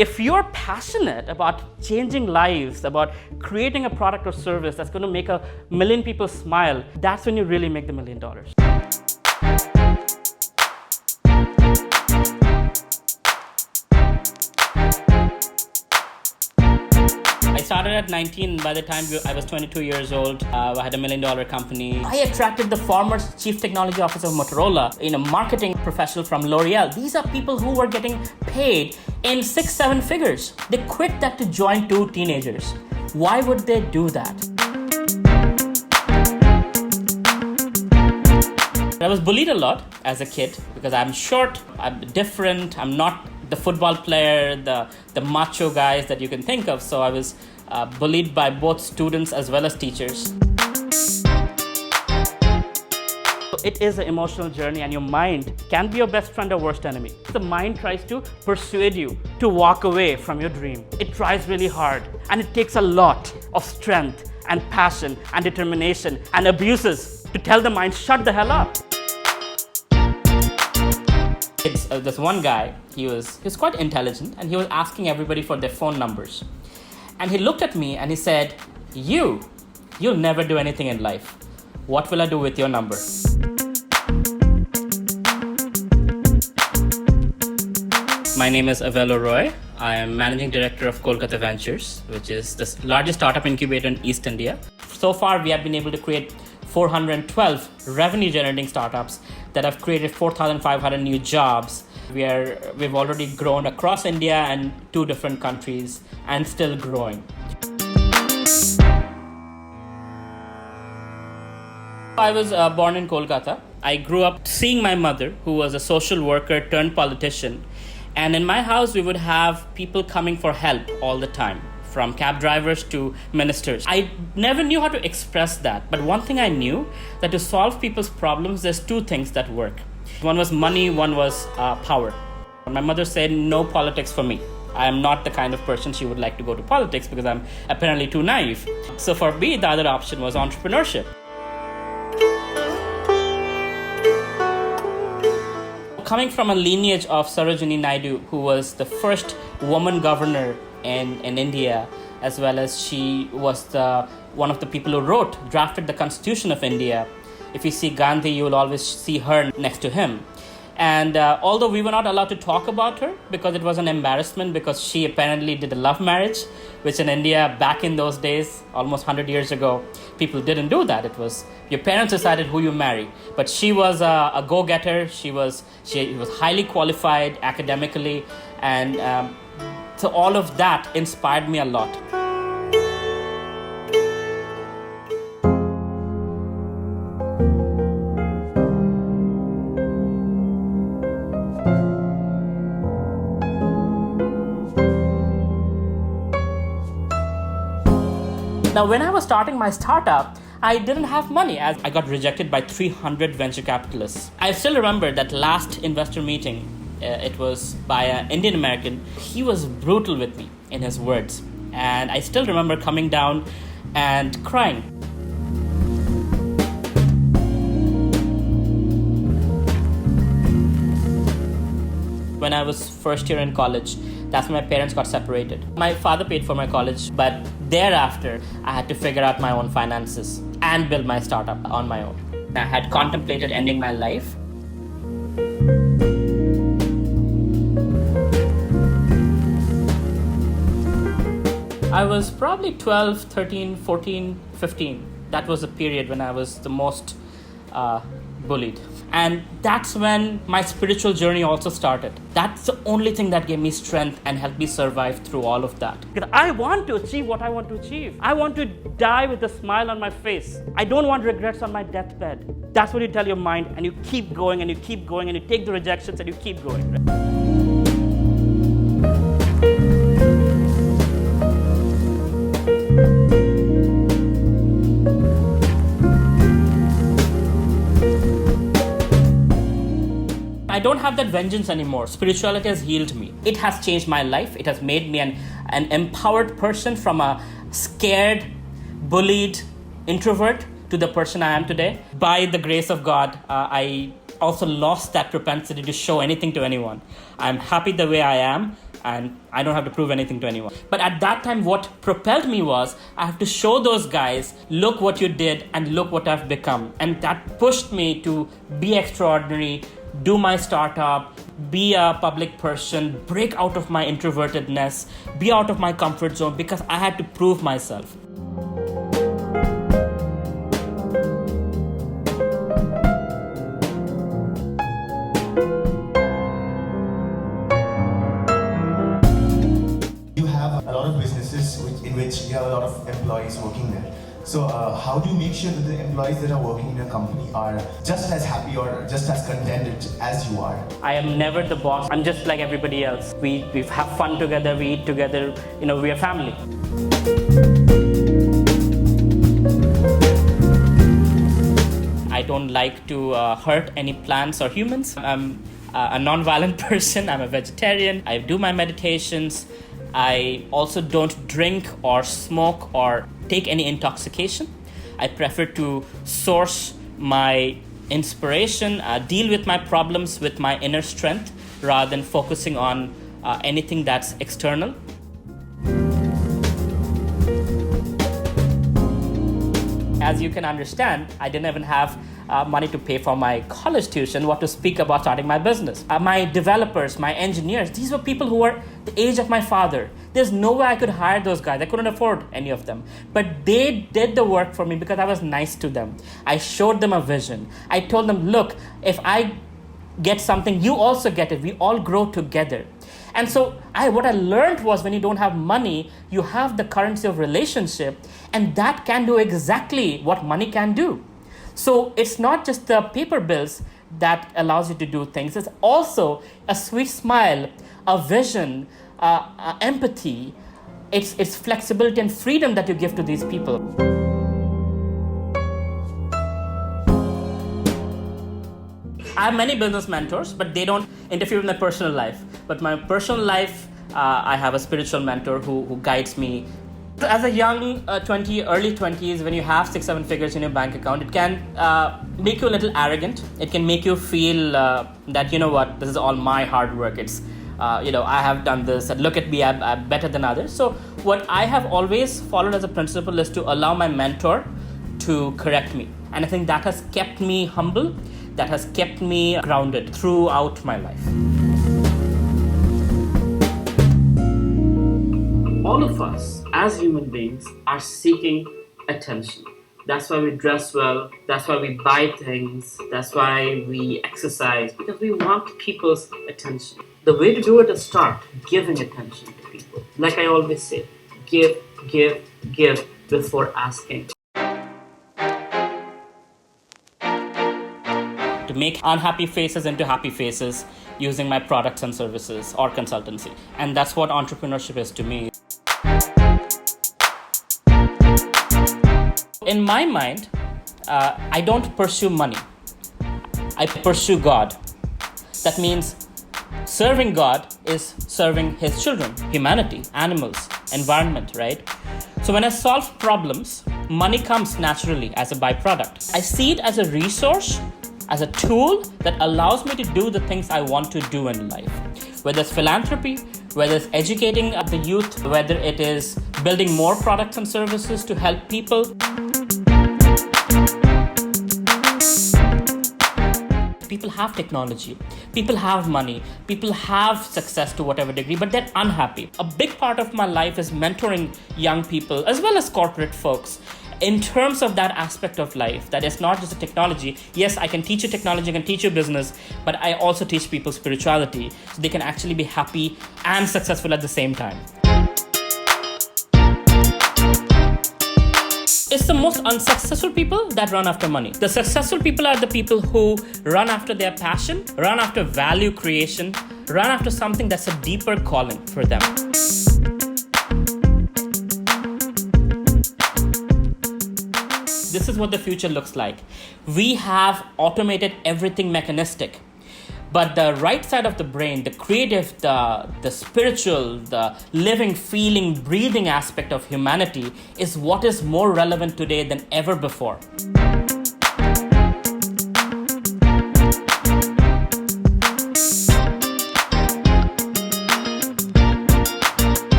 If you're passionate about changing lives, about creating a product or service that's going to make 1 million people smile, that's when you really make the $1 million. I started at 19. By the time I was 22 years old, I had $1 million company. I attracted the former chief technology officer of Motorola, a marketing professional from L'Oreal. These are people who were getting paid in 6-7 figures. They quit that to join 2 teenagers. Why would they do that? I was bullied a lot as a kid because I'm short, I'm different, I'm not the football player, the macho guys that you can think of. So I was bullied by both students as well as teachers. It is an emotional journey, and your mind can be your best friend or worst enemy. The mind tries to persuade you to walk away from your dream. It tries really hard, and it takes a lot of strength and passion and determination and abuses to tell the mind, shut the hell up. This one guy, he was quite intelligent, and he was asking everybody for their phone numbers. And he looked at me and he said, you'll never do anything in life. What will I do with your number? My name is Avelo Roy. I am Managing Director of Kolkata Ventures, which is the largest startup incubator in East India. So far, we have been able to create 412 revenue-generating startups that have created 4,500 new jobs. We've already grown across India and 2 different countries and still growing. I was born in Kolkata. I grew up seeing my mother, who was a social worker turned politician. And in my house, we would have people coming for help all the time, from cab drivers to ministers. I never knew how to express that. But one thing I knew, that to solve people's problems, there's 2 things that work. One was money, one was power. My mother said, no politics for me. I am not the kind of person she would like to go to politics because I'm apparently too naive. So for me, the other option was entrepreneurship. Coming from a lineage of Sarojini Naidu, who was the first woman governor in India, as well as she was one of the people who drafted the Constitution of India. If you see Gandhi, you will always see her next to him. And although we were not allowed to talk about her because it was an embarrassment, because she apparently did a love marriage, which in India back in those days, almost 100 years ago, people didn't do that. It was your parents decided who you marry. But she was a go-getter. She was highly qualified academically, and so all of that inspired me a lot. Now, when I was starting my startup, I didn't have money as I got rejected by 300 venture capitalists. I still remember that last investor meeting. It was by an Indian American. He was brutal with me in his words. And I still remember coming down and crying. When I was first year in college, that's when my parents got separated. My father paid for my college, but thereafter, I had to figure out my own finances and build my startup on my own. I had contemplated ending my life. I was probably 12, 13, 14, 15. That was the period when I was the most bullied. And that's when my spiritual journey also started. That's the only thing that gave me strength and helped me survive through all of that. Because I want to achieve what I want to achieve. I want to die with a smile on my face. I don't want regrets on my deathbed. That's what you tell your mind, and you keep going and you keep going and you take the rejections and you keep going. I don't have that vengeance anymore. Spirituality has healed me. It has changed my life. It has made me an empowered person from a scared, bullied introvert to the person I am today. By the grace of God, I also lost that propensity to show anything to anyone. I'm happy the way I am. and I don't have to prove anything to anyone. But at that time, what propelled me was I have to show those guys, look what you did and look what I've become. And that pushed me to be extraordinary, do my startup, be a public person, break out of my introvertedness, be out of my comfort zone, because I had to prove myself. You have a lot of businesses in which you have a lot of employees working there. So how do you make sure that the employees that are working in your company are just as happy or just as contented as you are? I am never the boss. I'm just like everybody else. We have fun together, we eat together, we are family. I don't like to hurt any plants or humans. I'm a non-violent person. I'm a vegetarian. I do my meditations. I also don't drink or smoke or take any intoxication. I prefer to source my inspiration, deal with my problems with my inner strength rather than focusing on anything that's external. As you can understand, I didn't even have money to pay for my college tuition, what to speak about starting my business. My developers, my engineers, these were people who were the age of my father. There's no way I could hire those guys. I couldn't afford any of them. But they did the work for me because I was nice to them. I showed them a vision. I told them, look, if I get something, you also get it. We all grow together. And so what I learned was when you don't have money, you have the currency of relationship, and that can do exactly what money can do. So it's not just the paper bills that allows you to do things. It's also a sweet smile, a vision, empathy. It's flexibility and freedom that you give to these people. I have many business mentors, but they don't interfere with my personal life. But my personal life, I have a spiritual mentor who guides me. As a young early 20s, when you have 6-7 figures in your bank account, it can make you a little arrogant. It can make you feel that, this is all my hard work. It's, I have done this, and look at me, I'm better than others. So what I have always followed as a principle is to allow my mentor to correct me. And I think that has kept me humble, that has kept me grounded throughout my life. All of us, as human beings, are seeking attention. That's why we dress well, that's why we buy things, that's why we exercise, because we want people's attention. The way to do it is start giving attention to people. Like I always say, give before asking. To make unhappy faces into happy faces using my products and services or consultancy. And that's what entrepreneurship is to me. In my mind, I don't pursue money. I pursue God. That means serving God is serving His children, humanity, animals, environment, right? So when I solve problems, money comes naturally as a byproduct. I see it as a resource, as a tool that allows me to do the things I want to do in life. Whether it's philanthropy, whether it's educating the youth, whether it is building more products and services to help people. People have technology, people have money, people have success to whatever degree, but they're unhappy. A big part of my life is mentoring young people as well as corporate folks in terms of that aspect of life, that is not just a technology. Yes, I can teach you technology, I can teach you business, but I also teach people spirituality so they can actually be happy and successful at the same time. It's the most unsuccessful people that run after money. The successful people are the people who run after their passion, run after value creation, run after something that's a deeper calling for them. This is what the future looks like. We have automated everything mechanistic. But the right side of the brain, the creative, the spiritual, the living, feeling, breathing aspect of humanity is what is more relevant today than ever before.